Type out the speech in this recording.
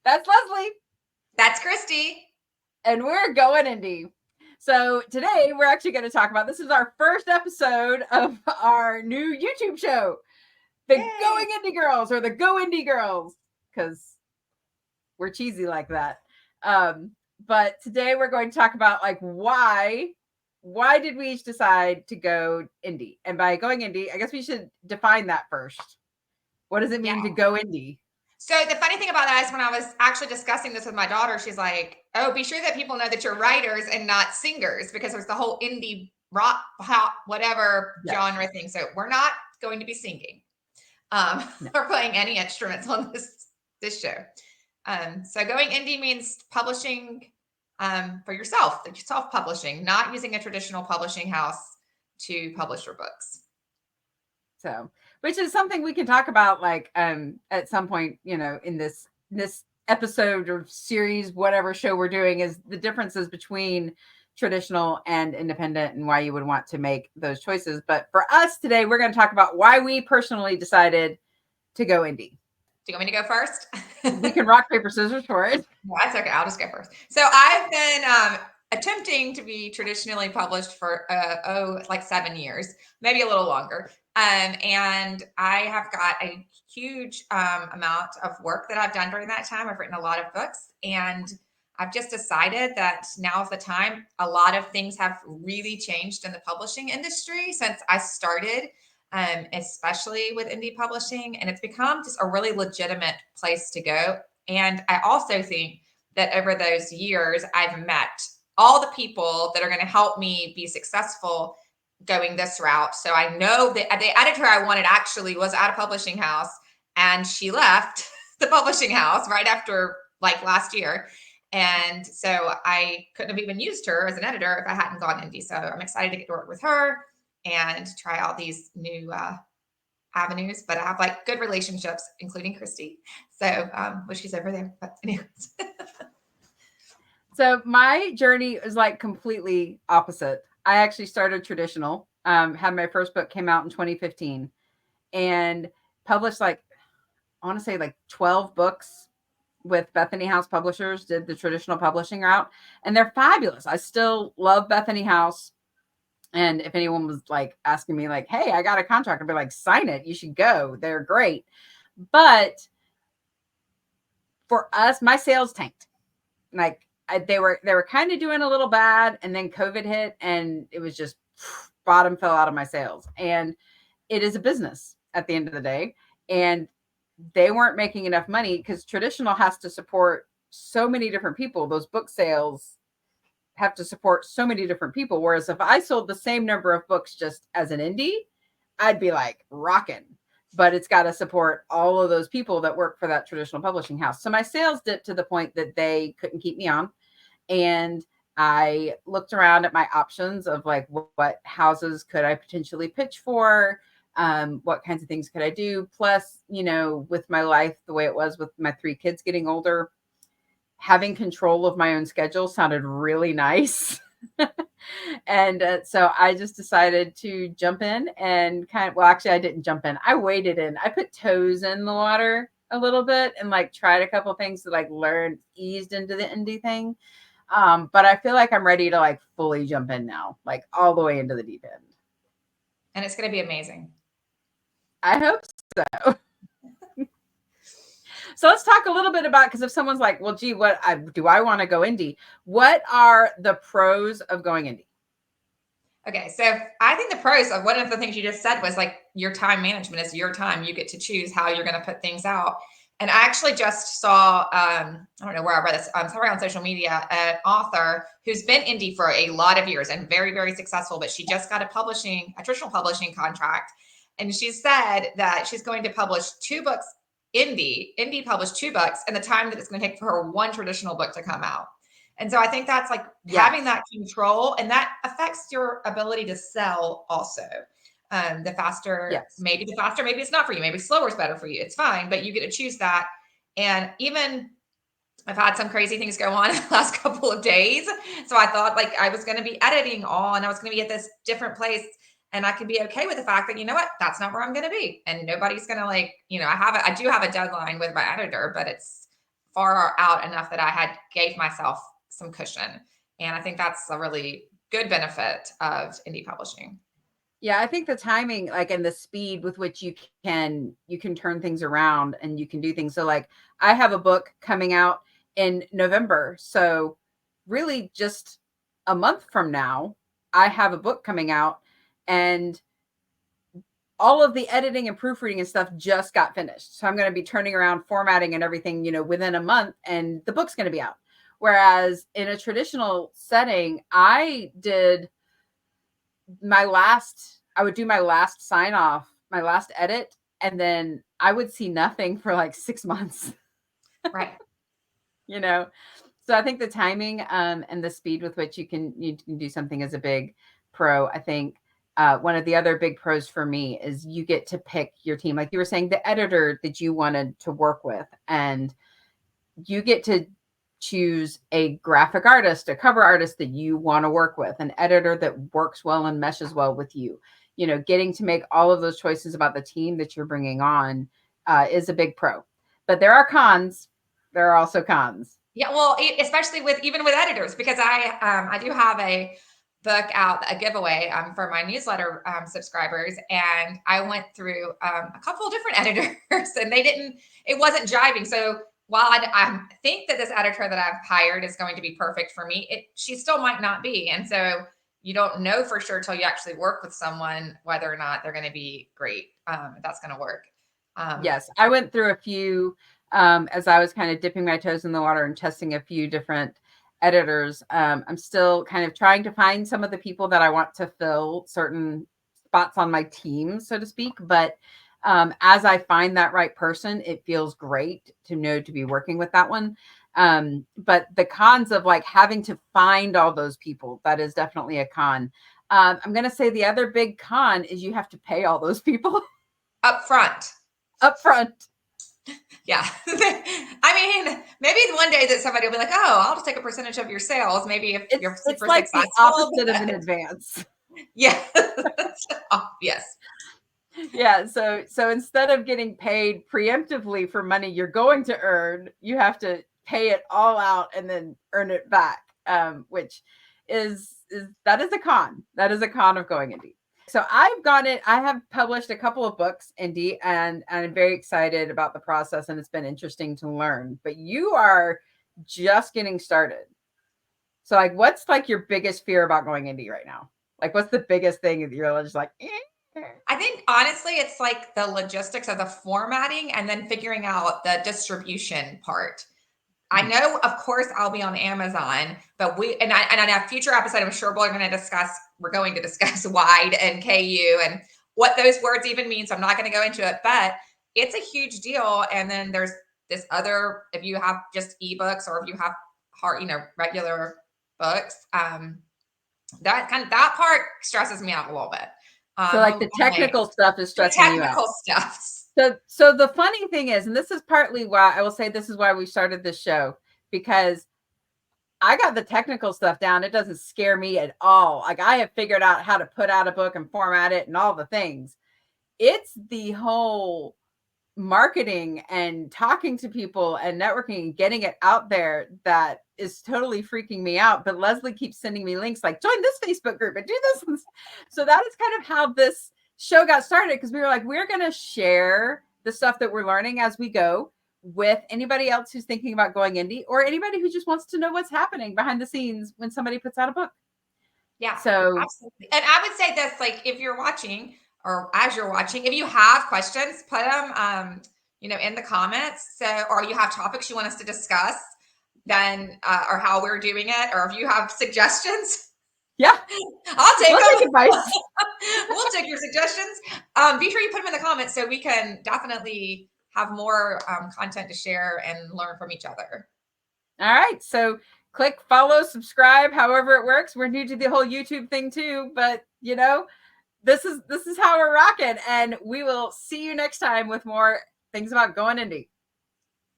That's Leslie. That's Kristi. And we're going indie. So today we're actually going to talk about this is our first episode of our new YouTube show, the Yay. Going Indie Girls or the Go Indie Girls, because we're cheesy like that. But today we're going to talk about like why did we each decide to go indie? And by going indie, I guess we should define that first. What does it Yeah. mean to go indie? So the funny thing about that is when I was actually discussing this with my daughter, she's like, "Oh, be sure that people know that you're writers and not singers because there's the whole indie rock, pop, whatever Yes. genre thing. So we're not going to be singing No. or playing any instruments on this show. So going indie means publishing for yourself, self-publishing, not using a traditional publishing house to publish your books. So, which is something we can talk about like at some point, in this episode or series, whatever show we're doing, is the differences between traditional and independent and why you would want to make those choices. But for us today, we're going to talk about why we personally decided to go indie. Do you want me to go first? We can rock, paper, scissors for it. No, that's okay. I'll just go first. So I've been attempting to be traditionally published for like 7 years, maybe a little longer. And I have got a huge amount of work that I've done during that time. I've written a lot of books, and I've just decided that now is the time. A lot of things have really changed in the publishing industry since I started, especially with indie publishing, and it's become just a really legitimate place to go. And I also think that over those years, I've met all the people that are going to help me be successful going this route. So I know that the editor I wanted actually was at a publishing house, and she left the publishing house right after like last year. And so I couldn't have even used her as an editor if I hadn't gone indie. So I'm excited to get to work with her and try out these new avenues, but I have like good relationships, including Kristi. So, well, she's over there, but anyways. So my journey is like completely opposite. I actually started traditional. Had my first book came out in 2015 and published like I want to say like 12 books with Bethany House Publishers, did the traditional publishing route, and they're fabulous. I still love Bethany House. And if anyone was like asking me like, "Hey, I got a contract," I'd be like, "Sign it. You should go. They're great." But for us, my sales tanked. Like they were kind of doing a little bad, and then COVID hit, and it was just bottom fell out of my sales. And it is a business at the end of the day, and they weren't making enough money because traditional has to support so many different people. Those book sales have to support so many different people. Whereas if I sold the same number of books just as an indie, I'd be like rocking. But it's got to support all of those people that work for that traditional publishing house. So my sales dipped to the point that they couldn't keep me on. And I looked around at my options of like what houses could I potentially pitch for, what kinds of things could I do. Plus, with my life the way it was with my 3 kids getting older, having control of my own schedule sounded really nice. And so I just decided to jump in and actually I didn't jump in. I waded in. I put toes in the water a little bit and like tried a couple things to like learn, eased into the indie thing. But I feel like I'm ready to like fully jump in now, like all the way into the deep end. And it's going to be amazing. I hope so. So let's talk a little bit about, because if someone's like, well, gee, do I want to go indie? What are the pros of going indie? Okay, so I think the pros of one of the things you just said was like your time management is your time. You get to choose how you're going to put things out. And I actually just saw, I don't know where I read this, somewhere on social media, an author who's been indie for a lot of years and very, very successful, but she just got a traditional publishing contract. And she said that she's going to publish 2 books indie publish 2 books and the time that it's going to take for her one traditional book to come out. And so I think that's like having that control, and that affects your ability to sell also. The faster, maybe it's not for you. Maybe slower is better for you. It's fine, but you get to choose that. And even I've had some crazy things go on in the last couple of days. So I thought like I was going to be editing all, and I was going to be at this different place. And I could be okay with the fact that, you know what, that's not where I'm going to be. And nobody's going to like, I do have a deadline with my editor, but it's far out enough that I had gave myself some cushion. And I think that's a really good benefit of indie publishing. Yeah, I think the timing, like, and the speed with which you can turn things around and you can do things. So like I have a book coming out in November. So really just a month from now, I have a book coming out, and all of the editing and proofreading and stuff just got finished. So I'm going to be turning around formatting and everything, within a month, and the book's going to be out. Whereas in a traditional setting, I would do my last sign off, my last edit, and then I would see nothing for like 6 months. Right. So I think the timing and the speed with which you can do something is a big pro. I think one of the other big pros for me is you get to pick your team, like you were saying, the editor that you wanted to work with, and you get to choose a graphic artist, a cover artist that you want to work with, an editor that works well and meshes well with you. Getting to make all of those choices about the team that you're bringing on is a big pro. But there are cons. There are also cons. Yeah, well, especially even with editors, because I do have a book out, a giveaway for my newsletter subscribers, and I went through a couple of different editors, and it wasn't jiving. So while I think that this editor that I've hired is going to be perfect for me, she still might not be, and so you don't know for sure till you actually work with someone whether or not they're going to be great. That's going to work. Yes, I went through a few as I was kind of dipping my toes in the water and testing a few different editors. I'm still kind of trying to find some of the people that I want to fill certain spots on my team, so to speak. But as I find that right person, it feels great to know to be working with that one. But the cons of like having to find all those people, that is definitely a con. I'm going to say the other big con is you have to pay all those people up front. Yeah. I mean, maybe one day that somebody will be like, oh, I'll just take a percentage of your sales. Maybe if you're super like successful. The opposite of an advance. Yeah. Yes. Yeah. So instead of getting paid preemptively for money you're going to earn, you have to pay it all out and then earn it back, which is that is a con. That is a con of going indie. So I have published a couple of books indie, and I'm very excited about the process, and it's been interesting to learn. But you are just getting started. So like, what's like your biggest fear about going indie right now? Like, what's the biggest thing that you're just like, I think honestly, it's like the logistics of the formatting and then figuring out the distribution part. I know, of course, I'll be on Amazon, but in a future episode, I'm sure we're going to discuss wide and KU and what those words even mean. So I'm not going to go into it, but it's a huge deal. And then there's this other, if you have just ebooks or if you have regular books, that part stresses me out a little bit. So like the technical stuff is stressing you out. Technical stuff. So the funny thing is, and this is partly why I will say this is why we started this show, because I got the technical stuff down. It doesn't scare me at all. Like I have figured out how to put out a book and format it and all the things. It's the whole marketing and talking to people and networking and getting it out there that is totally freaking me out. But Leslie keeps sending me links like, join this Facebook group and do this. So that is kind of how this show got started, because we were like, we're going to share the stuff that we're learning as we go with anybody else who's thinking about going indie, or anybody who just wants to know what's happening behind the scenes when somebody puts out a book. Yeah, so absolutely. And I would say this, like, if you're watching or as you're watching, if you have questions, put them in the comments. So, or you have topics you want us to discuss, then or how we're doing it, or if you have suggestions, yeah, I'll take them. Advice. We'll take your suggestions. Be sure you put them in the comments so we can definitely have more content to share and learn from each other. All right, so click follow, subscribe, however it works. We're new to the whole YouTube thing too, but this is how we're rocking, and we will see you next time with more things about going indie.